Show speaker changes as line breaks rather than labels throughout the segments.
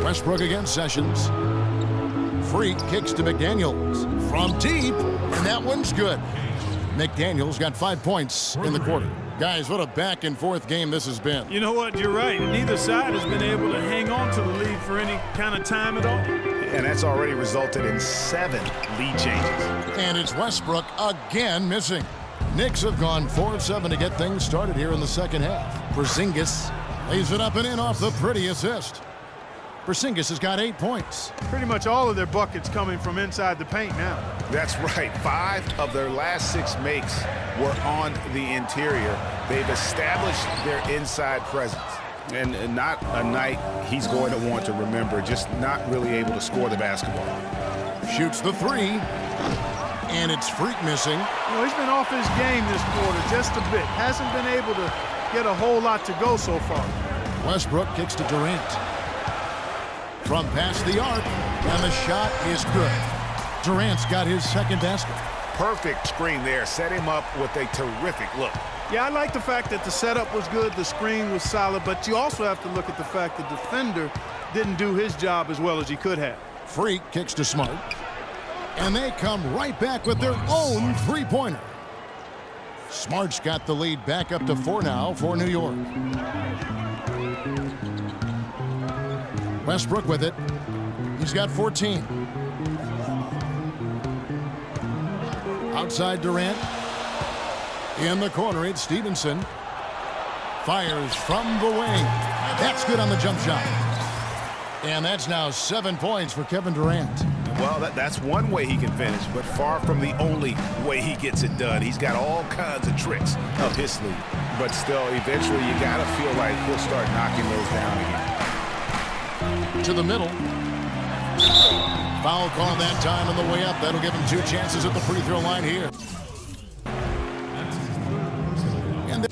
Westbrook against Sessions. Freak kicks to McDaniels from deep, and that one's good. McDaniels got 5 points in the quarter. Guys, what a back-and-forth game this has been.
You know what? You're right. Neither side has been able to hang on to the lead for any kind of time at all.
And that's already resulted in 7 lead changes.
And it's Westbrook again missing. Knicks have gone 4 of 7 to get things started here in the second half. Porzingis lays it up and in off the pretty assist. Porzingis has got 8 points.
Pretty much all of their buckets coming from inside the paint now.
That's right. 5 of their last 6 makes were on the interior. They've established their inside presence. And not a night he's going to want to remember, just not really able to score the basketball.
Shoots the 3. And it's Freak missing.
You know, he's been off his game this quarter just a bit. Hasn't been able to get a whole lot to go so far.
Westbrook kicks to Durant. From past the arc, and the shot is good. Durant's got his second basket.
Perfect screen there. Set him up with a terrific look.
Yeah, I like the fact that the setup was good, the screen was solid, but you also have to look at the fact the defender didn't do his job as well as he could have.
Freak kicks to Smart. And they come right back with their own three-pointer. Smart's got the lead back up to 4 now for New York. Westbrook with it. He's got 14. Outside Durant. In the corner, it's Stevenson. Fires from the wing. That's good on the jump shot. And that's now 7 points for Kevin Durant.
Well, that's one way he can finish, but far from the only way he gets it done. He's got all kinds of tricks up his sleeve. But still, eventually you got to feel like he'll start knocking those down again.
To the middle. Foul call that time on the way up. That'll give him 2 chances at the free throw line here. And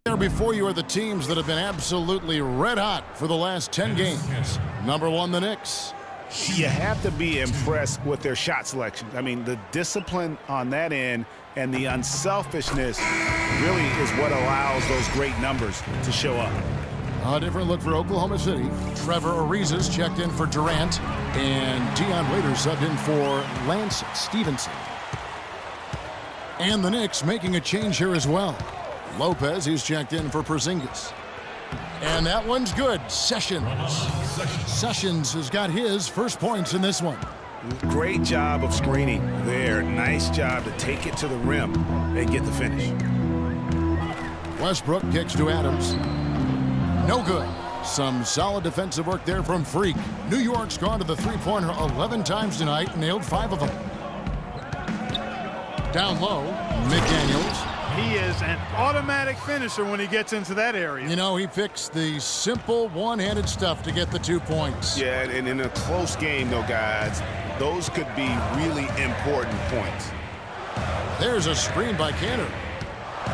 there before you are the teams that have been absolutely red hot for the last 10 games. Number 1, the Knicks.
You have to be impressed with their shot selection. I mean, the discipline on that end and the unselfishness really is what allows those great numbers to show up.
A different look for Oklahoma City. Trevor Ariza's checked in for Durant, and Dion Waiters subbed in for Lance Stevenson. And the Knicks making a change here as well. Lopez is checked in for Porzingis. And that one's good. Sessions. Sessions has got his first points in this one.
Great job of screening there. Nice job to take it to the rim and get the finish.
Westbrook kicks to Adams. No good. Some solid defensive work there from Freak. New York's gone to the three-pointer 11 times tonight, nailed 5 of them. Down low, McDaniels.
He is an automatic finisher when he gets into that area.
You know, he picks the simple one-handed stuff to get the 2 points.
Yeah, and in a close game, though, guys, those could be really important points.
There's a screen by Cantor.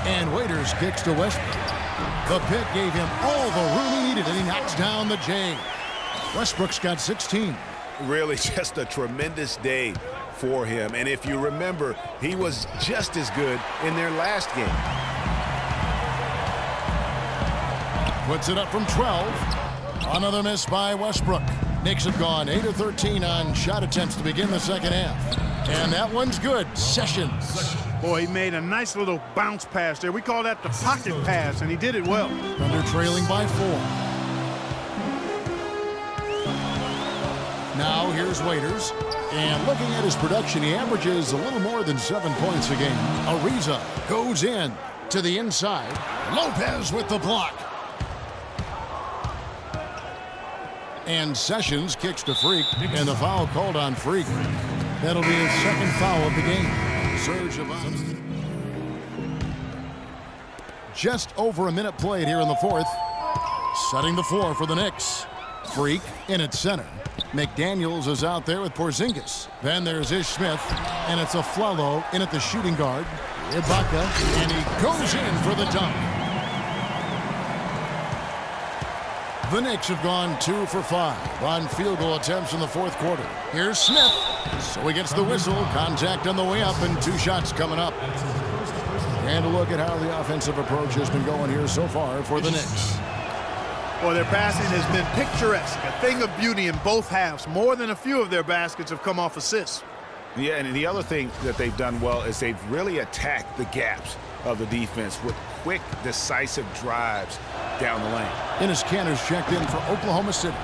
And Waiters kicks to Westbrook. The pick gave him all the room he needed, and he knocks down the J. Westbrook's got 16.
Really just a tremendous day for him. And if you remember, he was just as good in their last game.
Puts it up from 12. Another miss by Westbrook. Knicks have gone 8 of 13 on shot attempts to begin the second half. And that one's good. Sessions.
Boy, he made a nice little bounce pass there. We call that the pocket pass, and he did it well.
Thunder trailing by 4. Now here's Waiters. And looking at his production, he averages a little more than 7 points a game. Ariza goes in to the inside. Lopez with the block. And Sessions kicks to Freak, and the foul called on Freak. That'll be his second foul of the game. Surge of just over a minute played here in the fourth. Setting the floor for the Knicks. Freak in at center. McDaniels is out there with Porzingis. Then there's Ish Smith, and it's a Flalo in at the shooting guard. Ibaka, and he goes in for the dunk. The Knicks have gone 2 for 5 on field goal attempts in the fourth quarter. Here's Smith. So he gets the whistle. Contact on the way up, and 2 shots coming up. And a look at how the offensive approach has been going here so far for the Knicks.
Well, their passing has been picturesque, a thing of beauty in both halves. More than a few of their baskets have come off assists.
Yeah, and the other thing that they've done well is they've really attacked the gaps of the defense with quick, decisive drives down the lane.
Enes Kanter's checked in for Oklahoma City.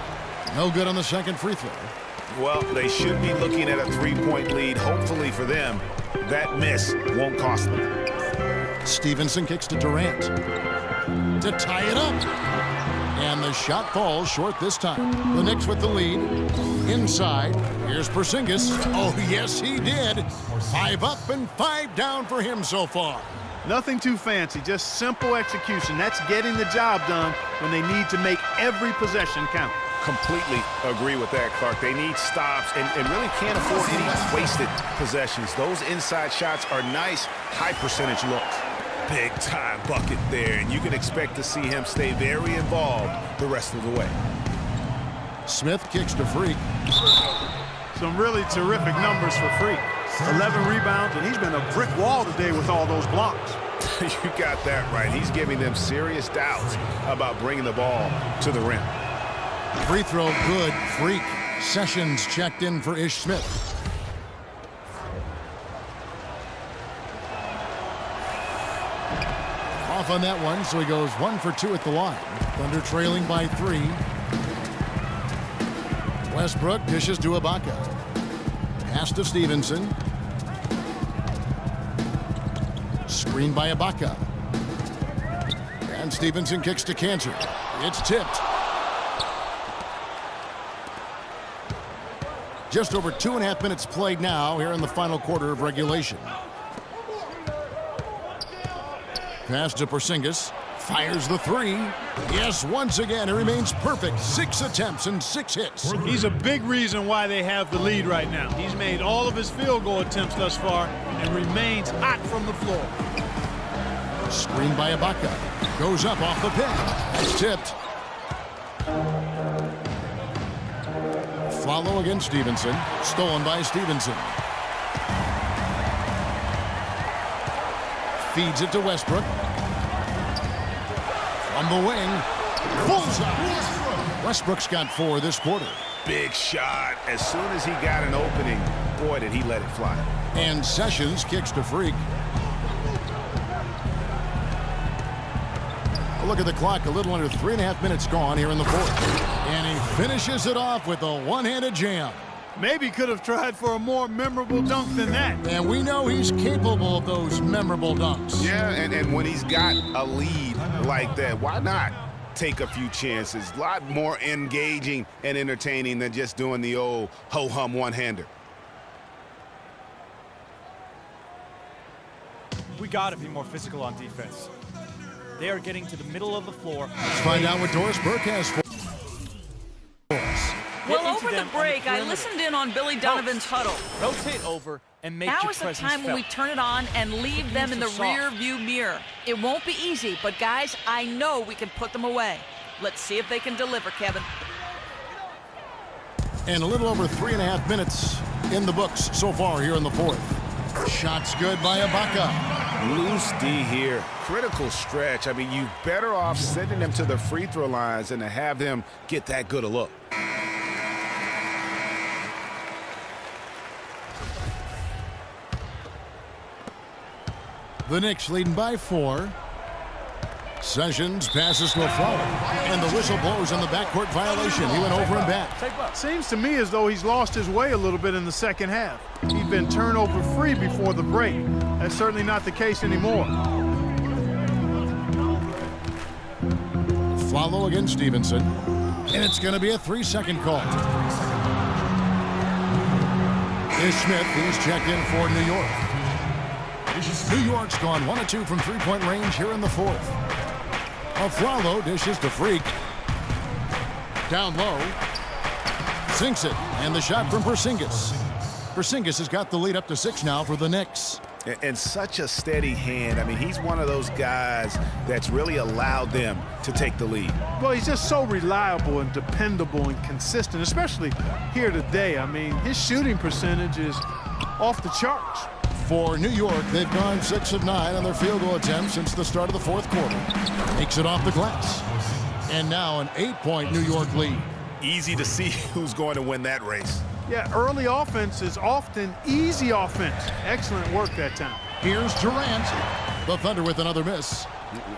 No good on the second free throw.
Well, they should be looking at a three-point lead. Hopefully for them, that miss won't cost them.
Stevenson kicks to Durant to tie it up. And the shot falls short this time. The Knicks with the lead. Inside, here's Porzingis. Oh, yes, he did. 5 up and 5 down for him so far.
Nothing too fancy, just simple execution. That's getting the job done when they need to make every possession count.
Completely agree with that, Clark. They need stops and really can't afford any wasted possessions. Those inside shots are nice, high-percentage looks. Big-time bucket there, and you can expect to see him stay very involved the rest of the way.
Smith kicks to Freak.
Some really terrific numbers for Freak. 11 rebounds, and he's been a brick wall today with all those blocks.
You got that right. He's giving them serious doubts about bringing the ball to the rim.
Free throw good. Freak. Sessions checked in for Ish Smith. Off on that one, so he goes 1 for 2 at the line. Thunder trailing by 3. Westbrook dishes to Ibaka. Pass to Stevenson. Screen by Ibaka. And Stevenson kicks to Kanter. It's tipped. Just over 2.5 minutes played now here in the final quarter of regulation. Pass to Porzingis. Fires the 3. Yes, once again, it remains perfect. 6 attempts and 6 hits.
He's a big reason why they have the lead right now. He's made all of his field goal attempts thus far and remains hot from the floor.
Screen by Ibaka. Goes up off the pick. That's tipped. Follow against Stevenson. Stolen by Stevenson. Feeds it to Westbrook. From the wing. Bullseye. Westbrook's got 4 this quarter.
Big shot. As soon as he got an opening, boy, did he let it fly.
And Sessions kicks to Freak. A look at the clock. A little under 3.5 minutes gone here in the fourth. And he finishes it off with a one-handed jam.
Maybe could have tried for a more memorable dunk than that.
And we know he's capable of those memorable dunks.
Yeah, and when he's got a lead like that, why not take a few chances? A lot more engaging and entertaining than just doing the old ho-hum one-hander.
We got to be more physical on defense. They are getting to the middle of the floor.
Let's find out what Doris Burke has for us.
Well, over the break, I listened in on Billy Donovan's huddle.
Rotate over and make
Now
your
is the
presence
time when we
felt.
turn it on and leave them in the rear view mirror. It won't be easy, but guys, I know we can put them away. Let's see if they can deliver, Kevin.
And a little over 3.5 minutes in the books so far here in the fourth. Shots good by Ibaka.
Loose D here. Critical stretch. I mean, you better off sending them to the free throw lines than to have them get that good a look.
The Knicks leading by 4. Sessions passes to a foul. And the whistle blows on the backcourt violation. He went over and back.
Seems to me as though he's lost his way a little bit in the second half. He'd been turnover free before the break. That's certainly not the case anymore.
Follow against Stevenson. And it's going to be a 3-second call. Ish Smith, who's checked in for New York. New York's gone 1 of 2 from three-point range here in the fourth. Aflalo dishes to Freak. Down low. Sinks it. And the shot from Porzingis. Porzingis has got the lead up to 6 now for the Knicks.
And such a steady hand. I mean, he's one of those guys that's really allowed them to take the lead.
Well, he's just so reliable and dependable and consistent, especially here today. I mean, his shooting percentage is off the charts.
For New York, they've gone 6 of 9 on their field goal attempts since the start of the fourth quarter. Takes it off the glass. And now an 8-point New York lead.
Easy to see who's going to win that race.
Yeah, early offense is often easy offense. Excellent work that time.
Here's Durant. The Thunder with another miss.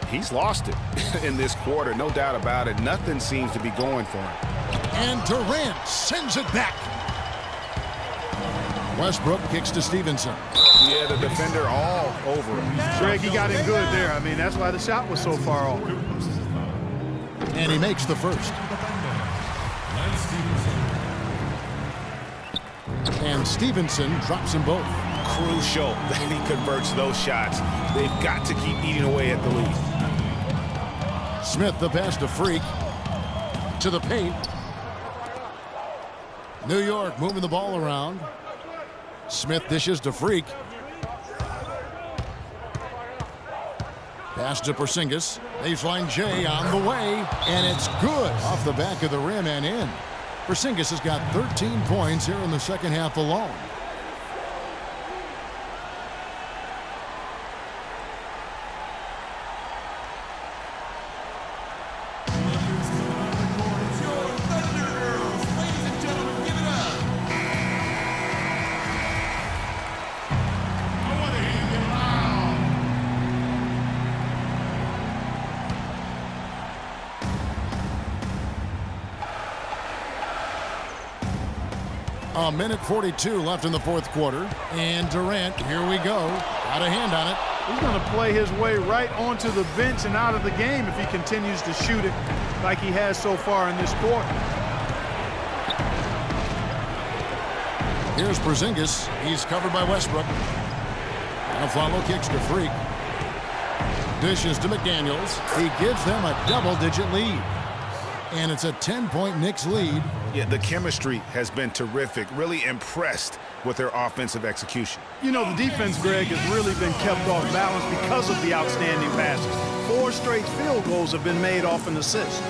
He's lost it in this quarter, no doubt about it. Nothing seems to be going for him.
And Durant sends it back. Westbrook kicks to Stevenson.
Yeah, the defender all over him.
Greg, he got in good there. I mean, that's why the shot was so far off.
And he makes the first. And Stevenson drops them both.
Crucial that he converts those shots. They've got to keep eating away at the lead.
Smith the pass to Freak. To the paint. New York moving the ball around. Smith dishes to Freak. Pass to Porzingis. Baseline J on the way. And it's good off the back of the rim and in. Porzingis has got 13 points here in the second half alone. A minute 42 left in the fourth quarter. And Durant, here we go. Got a hand on it.
He's going to play his way right onto the bench and out of the game if he continues to shoot it like he has so far in this quarter.
Here's Porzingis. He's covered by Westbrook. And Afflalo kicks to Freak. Dishes to McDaniels. He gives them a double-digit lead. And it's a 10-point Knicks lead.
Yeah, the chemistry has been terrific. Really impressed with their offensive execution.
You know, the defense, Greg, has really been kept off balance because of the outstanding passes. 4 straight field goals have been made off an assist.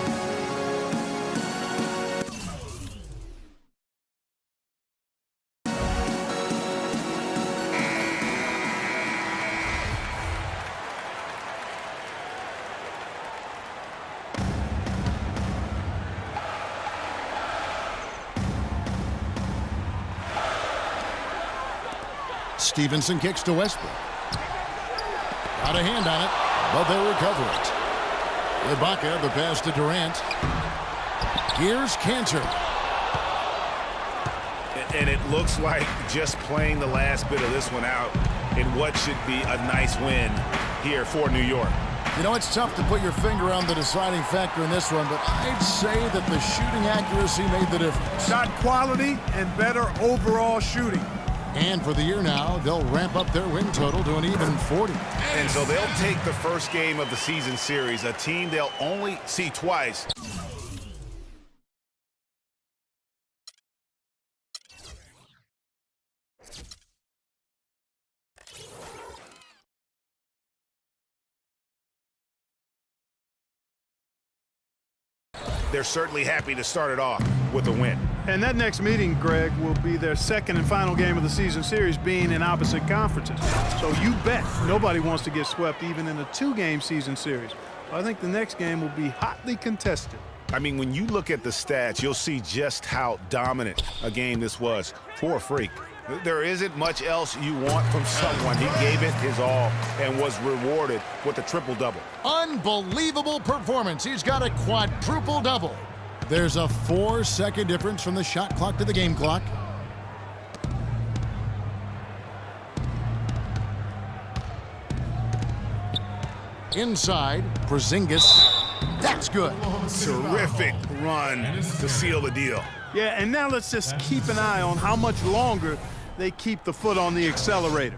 Stevenson kicks to Westbrook. Got a hand on it, but they recover it. Ibaka, the pass to Durant. Here's Cantor.
And it looks like just playing the last bit of this one out in what should be a nice win here for New York.
You know, it's tough to put your finger on the deciding factor in this one, but I'd say that the shooting accuracy made the difference.
Shot quality and better overall shooting.
And for the year now, they'll ramp up their win total to an even 40.
And so they'll take the first game of the season series, a team they'll only see twice. They're certainly happy to start it off with a win.
And that next meeting, Greg, will be their second and final game of the season series, being in opposite conferences. So you bet nobody wants to get swept even in a 2-game season series. I think the next game will be hotly contested.
I mean, when you look at the stats, you'll see just how dominant a game this was for Freak. There isn't much else you want from someone. He gave it his all and was rewarded with a triple-double.
Unbelievable performance. He's got a quadruple-double. There's a 4-second difference from the shot clock to the game clock. Inside, Porzingis. That's good.
Terrific run to seal the deal.
Yeah, and now let's just keep an eye on how much longer they keep the foot on the accelerator.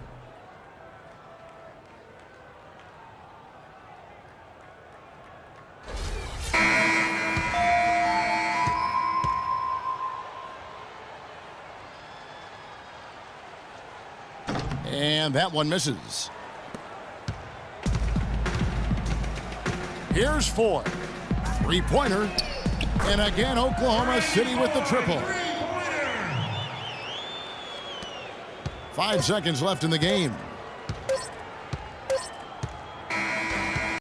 And that one misses. Here's 4. 3-pointer. And again, Oklahoma City with the triple. 5 seconds left in the game.